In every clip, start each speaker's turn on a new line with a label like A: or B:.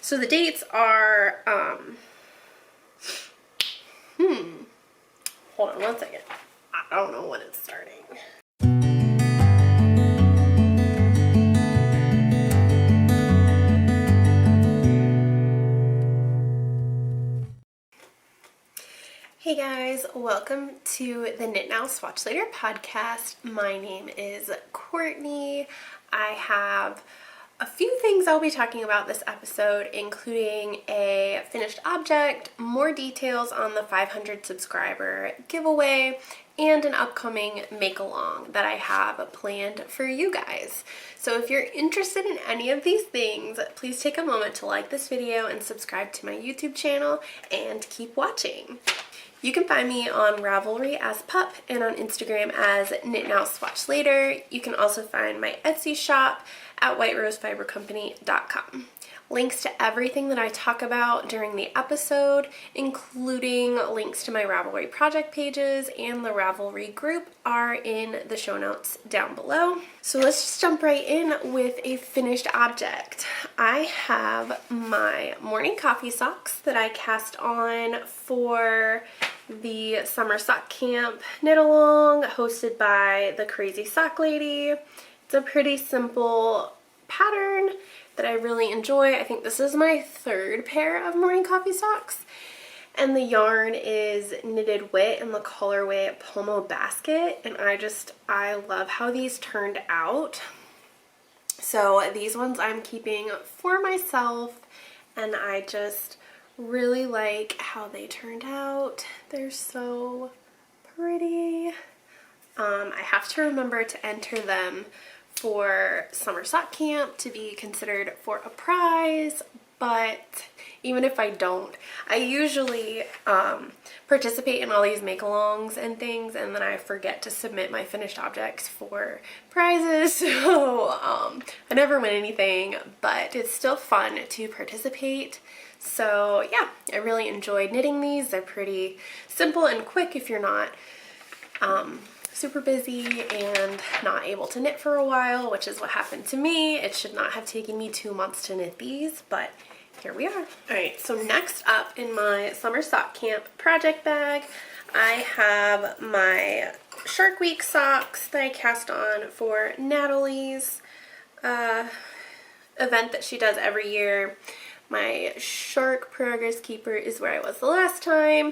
A: So the dates are, hold on one second. I don't know when it's starting. Hey guys, welcome to the Knit Now Swatch Later podcast. My name is Courtney. I have a few things I'll be talking about this episode, including a finished object, more details on the 500 subscriber giveaway, and an upcoming make-along that I have planned for you guys. So if you're interested in any of these things, please take a moment to like this video and subscribe to my YouTube channel and keep watching. You can find me on Ravelry as Pup and on Instagram as Knit Now Swatch Later. You can also find my Etsy shop at whiterosefibercompany.com. Links to everything that I talk about during the episode, including links to my Ravelry project pages and the Ravelry group, are in the show notes down below. So let's just jump right in with a finished object. I have my morning coffee socks that I cast on for the summer sock camp knit along hosted by the Crazy Sock Lady. It's a pretty simple pattern that I really enjoy. I think this is my third pair of morning coffee socks, and the yarn is Knitted Wit in the colorway Pomo Basket, and I love how these turned out. So these ones I'm keeping for myself, and I just really like how they turned out. They're so pretty. I have to remember to enter them for summer sock camp to be considered for a prize, but even if I don't, I usually participate in all these make-alongs and things, and then I forget to submit my finished objects for prizes, so I never win anything, but it's still fun to participate. So yeah, I really enjoyed knitting these. They're pretty simple and quick if you're not super busy and not able to knit for a while, which is what happened to me. It should not have taken me 2 months to knit these, but here we are. Alright, so next up in my summer sock camp project bag, I have my Shark Week socks that I cast on for Natalie's event that she does every year. My Shark Progress Keeper is where I was the last time.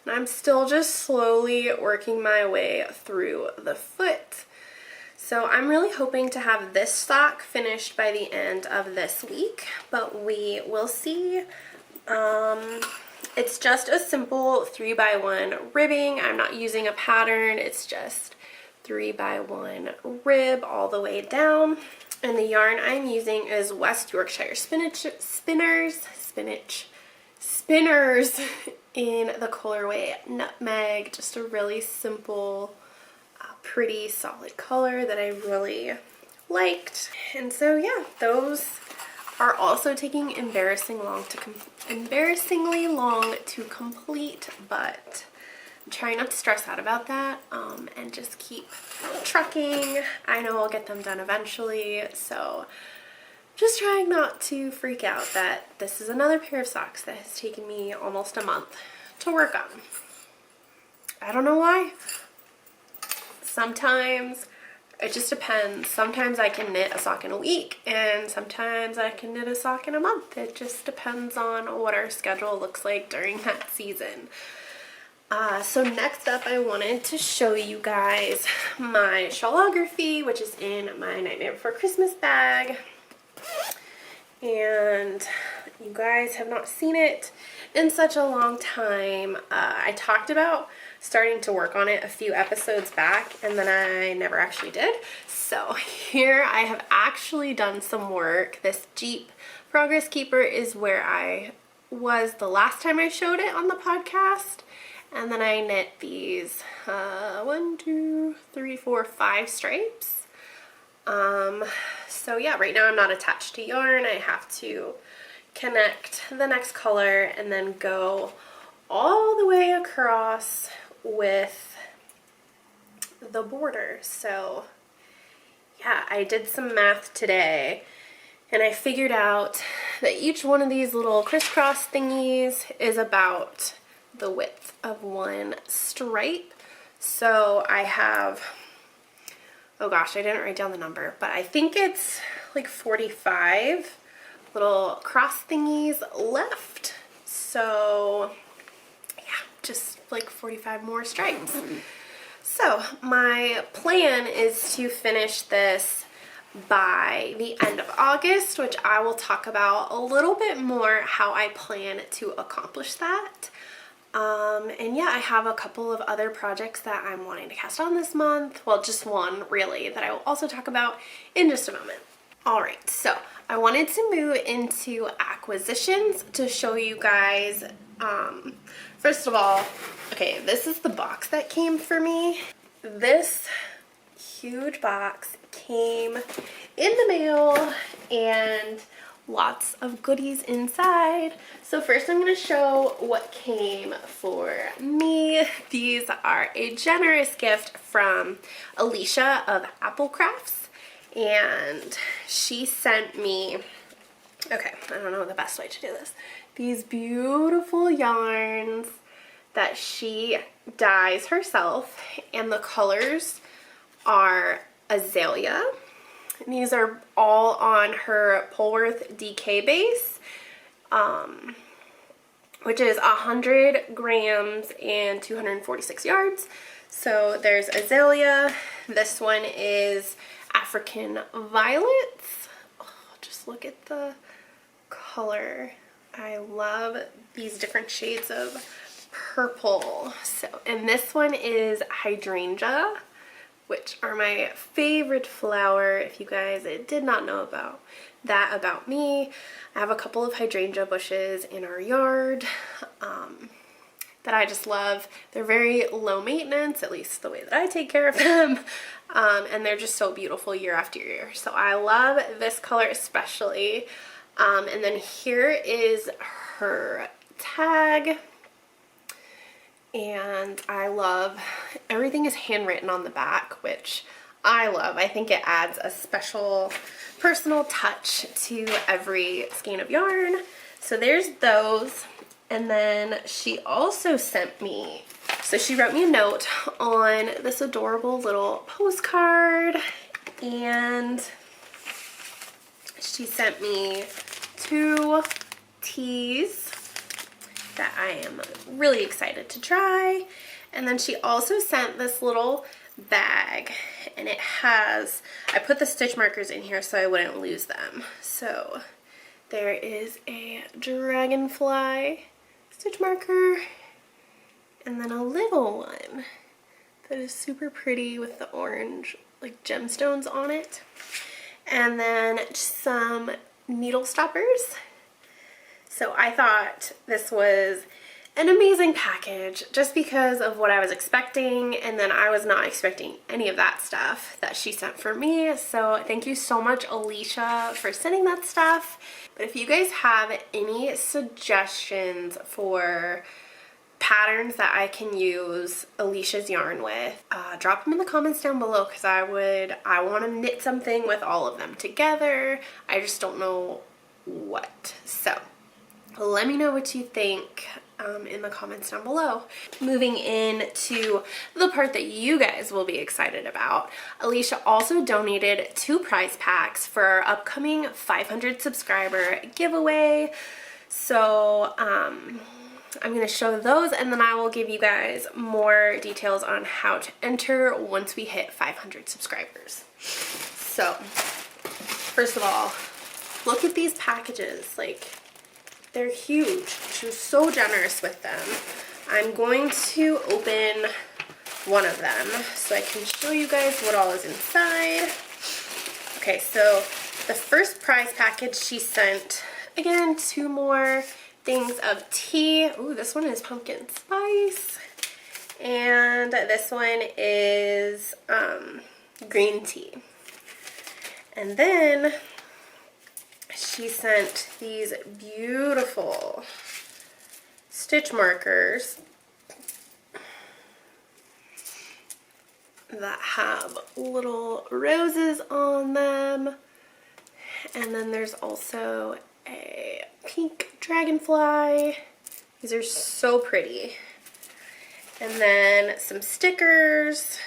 A: And I'm still just slowly working my way through the foot. So I'm really hoping to have this sock finished by the end of this week, but we will see. It's just a simple 3x1 ribbing. I'm not using a pattern. It's just 3x1 rib all the way down. And the yarn I'm using is West Yorkshire Spinners in the colorway Nutmeg. Just a really simple, pretty solid color that I really liked. And so yeah, those are also taking embarrassingly long to complete, but I'm trying not to stress out about that and just keep trucking. I know I'll get them done eventually, so just trying not to freak out that this is another pair of socks that has taken me almost a month to work on. I don't know why. Sometimes it just depends. Sometimes I can knit a sock in a week, and sometimes I can knit a sock in a month. It just depends on what our schedule looks like during that season. So next up, I wanted to show you guys my shawlography, which is in my Nightmare Before Christmas bag. And you guys have not seen it in such a long time. I talked about starting to work on it a few episodes back, and then I never actually did. So here I have actually done some work. This Jeep Progress Keeper is where I was the last time I showed it on the podcast. And then I knit these 1, 2, 3, 4, 5 stripes. So yeah, right now I'm not attached to yarn. I have to connect the next color and then go all the way across with the border. So yeah, I did some math today And I figured out that each one of these little crisscross thingies is about the width of one stripe. So I have, oh gosh, I didn't write down the number, but I think it's like 45 little cross thingies left. So yeah, just like 45 more stripes. So my plan is to finish this by the end of August, which I will talk about a little bit more how I plan to accomplish that. And yeah, I have a couple of other projects that I'm wanting to cast on this month. Well, just one really that I will also talk about in just a moment. All right, so I wanted to move into acquisitions to show you guys, first of all, okay, this is the box that came for me. This huge box came in the mail and lots of goodies inside. So first I'm going to show what came for me. These are a generous gift from Alicia of Apple Crafts, and she sent me, okay, I don't know the best way to do this, these beautiful yarns that she dyes herself, and the colors are azalea. And these are all on her Polworth DK base, which is 100 grams and 246 yards. So there's azalea. This one is African violets. Oh, just look at the color. I love these different shades of purple. So, and this one is hydrangea, which are my favorite flower. If you guys did not know about that about me, I have a couple of hydrangea bushes in our yard that I just love. They're very low maintenance, at least the way that I take care of them, and they're just so beautiful year after year. So I love this color especially. And then here is her tag. And I love, everything is handwritten on the back, which I love. I think it adds a special personal touch to every skein of yarn. So there's those. And then she also sent me, so she wrote me a note on this adorable little postcard, and she sent me 2 teas that I am really excited to try. And then she also sent this little bag, and it has, I put the stitch markers in here so I wouldn't lose them. So there is a dragonfly stitch marker, and then a little one that is super pretty with the orange like gemstones on it, and then some needle stoppers. So I thought this was an amazing package just because of what I was expecting, and then I was not expecting any of that stuff that she sent for me. So thank you so much, Alicia, for sending that stuff. But if you guys have any suggestions for patterns that I can use Alicia's yarn with, drop them in the comments down below, because I want to knit something with all of them together. I just don't know what. So let me know what you think in the comments down below. Moving into the part that you guys will be excited about, Alicia also donated 2 prize packs for our upcoming 500 subscriber giveaway. So I'm going to show those, and then I will give you guys more details on how to enter once we hit 500 subscribers. So first of all, look at these packages. Like, they're huge. She was so generous with them. I'm going to open one of them so I can show you guys what all is inside. Okay, so the first prize package she sent, again, 2 more things of tea. Ooh, this one is pumpkin spice. And this one is green tea. And then she sent these beautiful stitch markers that have little roses on them, And then there's also a pink dragonfly. These are so pretty. And then some stickers.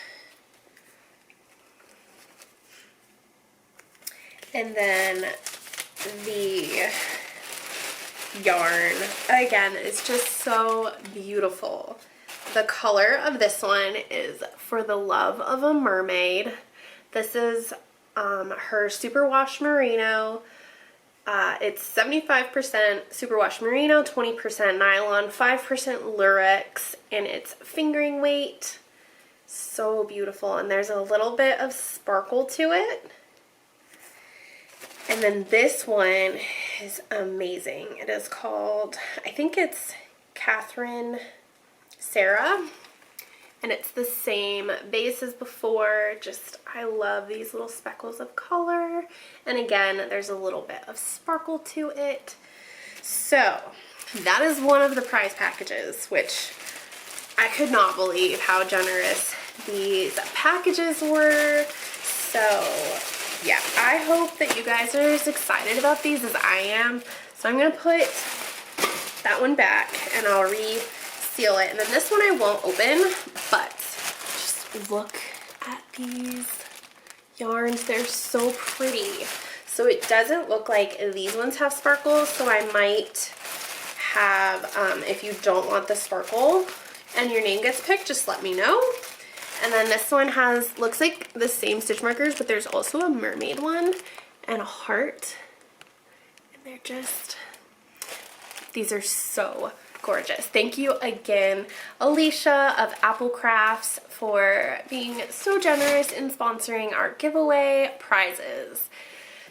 A: And then the yarn. Again, it's just so beautiful. The color of this one is For the Love of a Mermaid. This is her superwash merino. It's 75% superwash merino, 20% nylon, 5% lurex, and it's fingering weight. So beautiful, and there's a little bit of sparkle to it. And then this one is amazing. It is called, I think it's Catherine Sarah. And it's the same base as before, just I love these little speckles of color. And again, there's a little bit of sparkle to it. So that is one of the prize packages, which I could not believe how generous these packages were. So yeah, I hope that you guys are as excited about these as I am. So I'm gonna put that one back and I'll seal it. And then this one I won't open, but just look at these yarns. They're so pretty. So it doesn't look like these ones have sparkles, so I might have, if you don't want the sparkle and your name gets picked, just let me know. And then this one looks like the same stitch markers, but there's also a mermaid one and a heart. And they're just, these are so gorgeous. Thank you again, Alicia of Apple Crafts, for being so generous in sponsoring our giveaway prizes.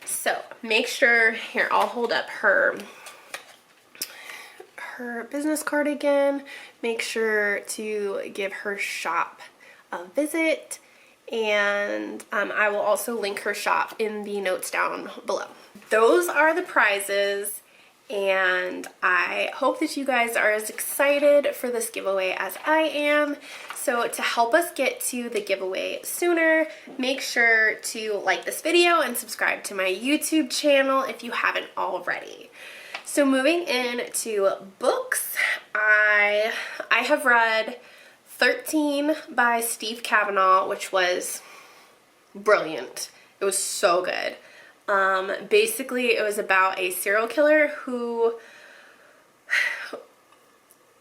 A: So make sure, here, I'll hold up her business card again. Make sure to give her shop a visit, and I will also link her shop in the notes down below. Those are the prizes. And I hope that you guys are as excited for this giveaway as I am. So to help us get to the giveaway sooner, make sure to like this video and subscribe to my YouTube channel if you haven't already. So moving into books, I have read 13 by Steve Cavanagh, which was brilliant. It was so good. Basically, it was about a serial killer who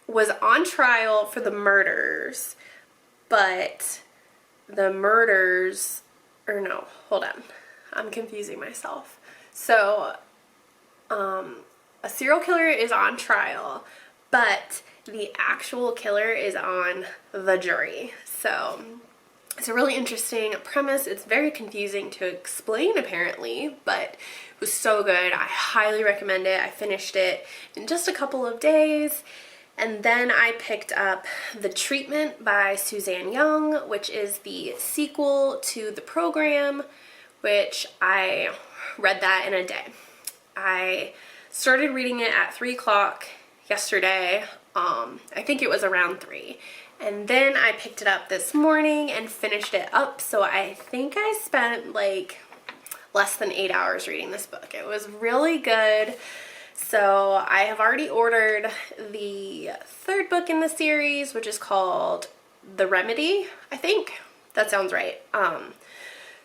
A: was on trial for the murders, but the murders, or no, hold on, I'm confusing myself. So, a serial killer is on trial, but the actual killer is on the jury. So it's a really interesting premise. It's very confusing to explain, apparently, but it was so good. I highly recommend it. I finished it in just a couple of days. And then I picked up The Treatment by Suzanne Young, which is the sequel to The Program, which I read that in a day. I started reading it at 3 o'clock yesterday. I think it was around 3. And then I picked it up this morning and finished it up. So I think I spent like less than 8 hours reading this book. It was really good. So I have already ordered the 3rd book in the series, which is called The Remedy, I think. That sounds right.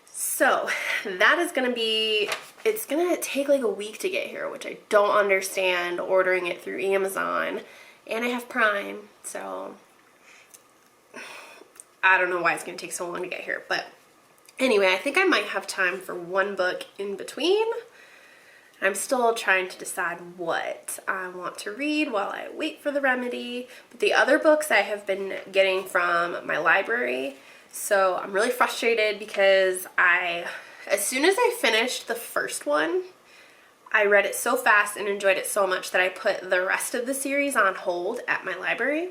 A: So that is going to be, it's going to take like a week to get here, which I don't understand ordering it through Amazon. And I have Prime, so I don't know why it's going to take so long to get here, but anyway, I think I might have time for one book in between. I'm still trying to decide what I want to read while I wait for The Remedy, but the other books I have been getting from my library, so I'm really frustrated because as soon as I finished the first one, I read it so fast and enjoyed it so much that I put the rest of the series on hold at my library.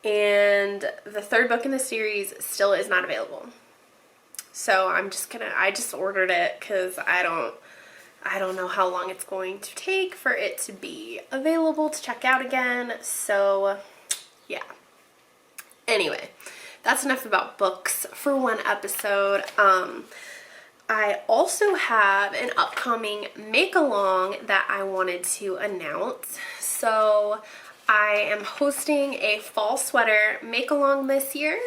A: And the 3rd book in the series still is not available. So I just ordered it because I don't know how long it's going to take for it to be available to check out again. So yeah. Anyway, that's enough about books for one episode. I also have an upcoming make-along that I wanted to announce. So I am hosting a fall sweater make-along this year,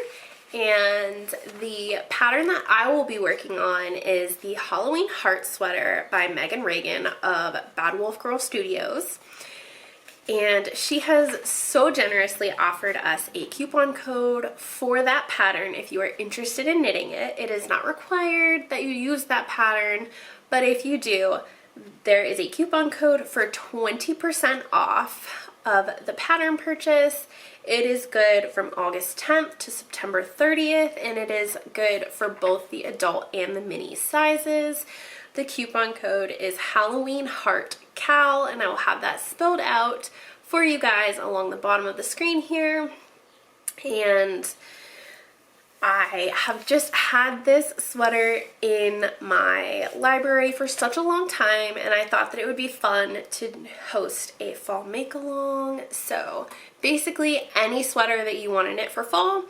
A: and the pattern that I will be working on is the Halloween Heart Sweater by Megan Reagan of Bad Wolf Girl Studios. And she has so generously offered us a coupon code for that pattern if you are interested in knitting it. It is not required that you use that pattern, but if you do, there is a coupon code for 20% off of the pattern purchase. It is good from August 10th to September 30th, and it is good for both the adult and the mini sizes. The coupon code is Halloween HeartKAL, and I will have that spelled out for you guys along the bottom of the screen here. And I have just had this sweater in my library for such a long time, and I thought that it would be fun to host a fall make-along. So basically any sweater that you want to knit for fall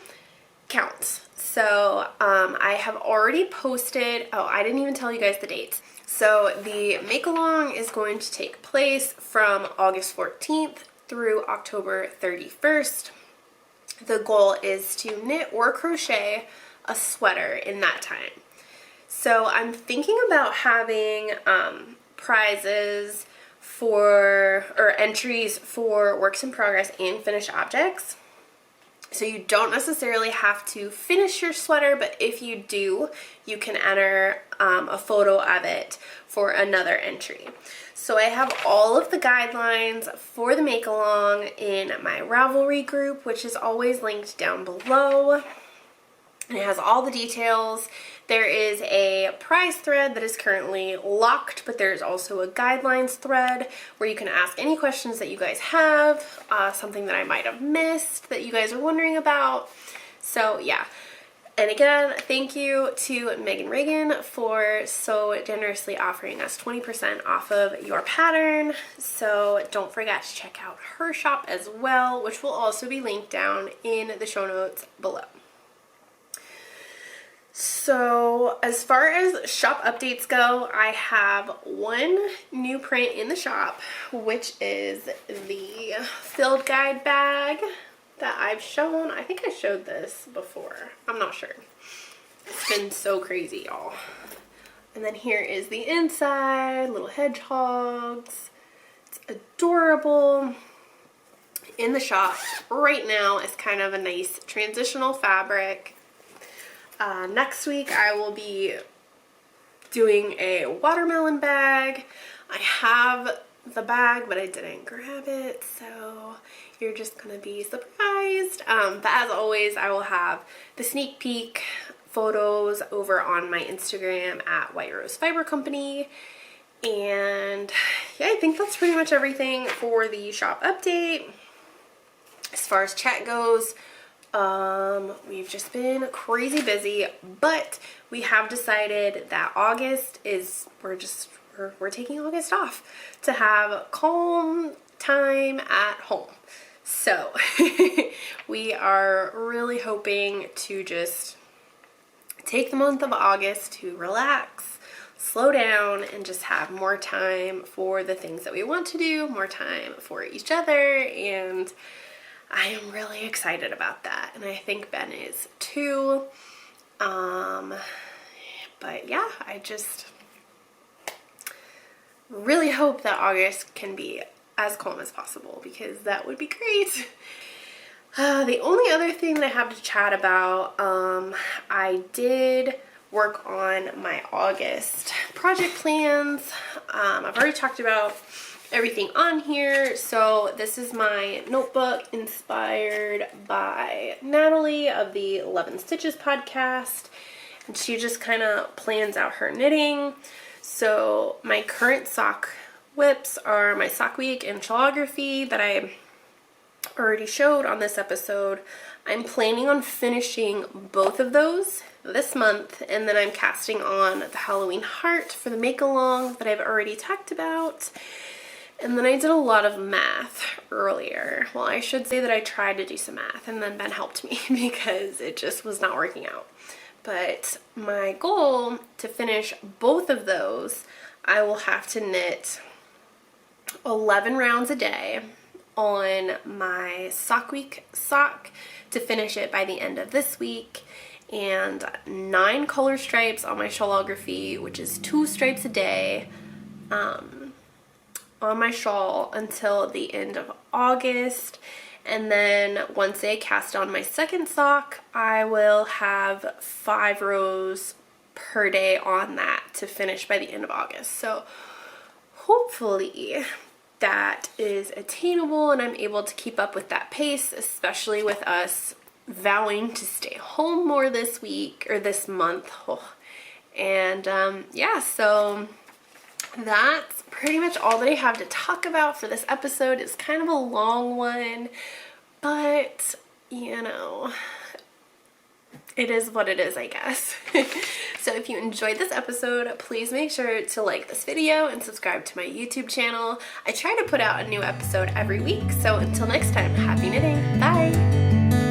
A: counts. So I have already posted, oh, I didn't even tell you guys the dates. So the make-along is going to take place from August 14th through October 31st. The goal is to knit or crochet a sweater in that time. So I'm thinking about having prizes for, or entries for works in progress and finished objects. So you don't necessarily have to finish your sweater, but if you do, you can enter a photo of it for another entry. So I have all of the guidelines for the make-along in my Ravelry group, which is always linked down below. And it has all the details. There is a prize thread that is currently locked, but there's also a guidelines thread where you can ask any questions that you guys have, something that I might have missed that you guys are wondering about. So yeah. And again, thank you to Megan Reagan for so generously offering us 20% off of your pattern. So don't forget to check out her shop as well, which will also be linked down in the show notes below. So as far as shop updates go, I have one new print in the shop, which is the Field Guide bag that I've shown. I think I showed this before. I'm not sure. It's been so crazy, y'all. And then here is the inside, little hedgehogs. It's adorable. In the shop right now is kind of a nice transitional fabric. Next week I will be doing a watermelon bag. I have the bag, but I didn't grab it, so you're just gonna be surprised. But as always, I will have the sneak peek photos over on my Instagram at White Rose Fiber Company. And yeah, I think that's pretty much everything for the shop update. As far as chat goes, we've just been crazy busy, but we have decided that August is, we're taking August off to have calm time at home. So we are really hoping to just take the month of August to relax, slow down, and just have more time for the things that we want to do, more time for each other, and I am really excited about that, and I think Ben is too. But yeah, I just really hope that August can be as calm as possible, because that would be great. The only other thing that I have to chat about, I did work on my August project plans. I've already talked about everything on here. So this is my notebook inspired by Natalie of the 11 Stitches podcast, and she just kind of plans out her knitting. So my current sock whips are my sock week and shellography that I already showed on this episode. I'm planning on finishing both of those this month, and then I'm casting on the Halloween heart for the make-along that I've already talked about. And then I did a lot of math earlier. Well, I should say that I tried to do some math, and then Ben helped me because it just was not working out. But my goal to finish both of those, I will have to knit 11 rounds a day on my sock week sock to finish it by the end of this week, and 9 color stripes on my shawlography, which is 2 stripes a day on my shawl until the end of August. And then once I cast on my second sock, I will have 5 rows per day on that to finish by the end of August. So hopefully that is attainable and I'm able to keep up with that pace, especially with us vowing to stay home more this week or this month. And yeah, so that's pretty much all that I have to talk about for this episode. It's kind of a long one, but you know, it is what it is, I guess. So if you enjoyed this episode, please make sure to like this video and subscribe to my YouTube channel. I try to put out a new episode every week, so until next time, happy knitting. Bye!